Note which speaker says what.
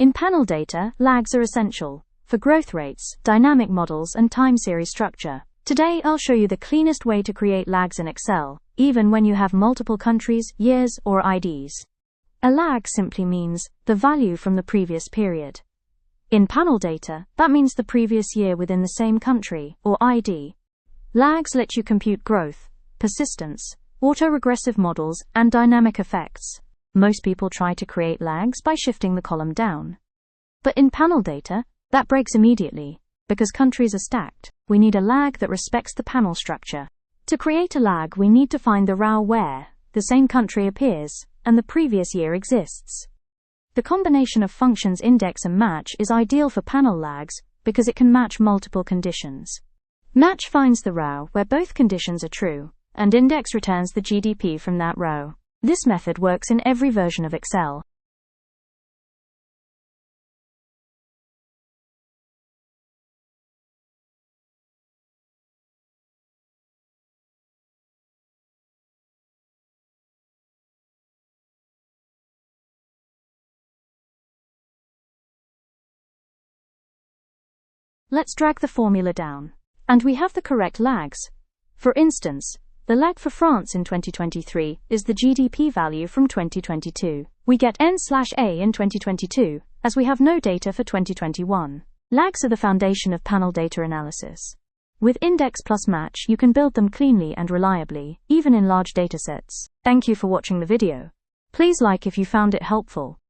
Speaker 1: In panel data, lags are essential for growth rates, dynamic models, and time series structure. Today I'll show you the cleanest way to create lags in Excel, even when you have multiple countries, years, or IDs. A lag simply means the value from the previous period. In panel data, that means the previous year within the same country, or ID. Lags let you compute growth, persistence, autoregressive models, and dynamic effects. Most people try to create lags by shifting the column down. But in panel data, that breaks immediately. Because countries are stacked, we need a lag that respects the panel structure. To create a lag, we need to find the row where the same country appears and the previous year exists. The combination of functions index and match is ideal for panel lags because it can match multiple conditions. Match finds the row where both conditions are true, and index returns the GDP from that row. This method works in every version of Excel. Let's drag the formula down. And we have the correct lags. For instance, the lag for France in 2023 is the GDP value from 2022. We get N/A in 2022, as we have no data for 2021. Lags are the foundation of panel data analysis. With index plus match, you can build them cleanly and reliably, even in large datasets. Thank you for watching the video. Please like if you found it helpful.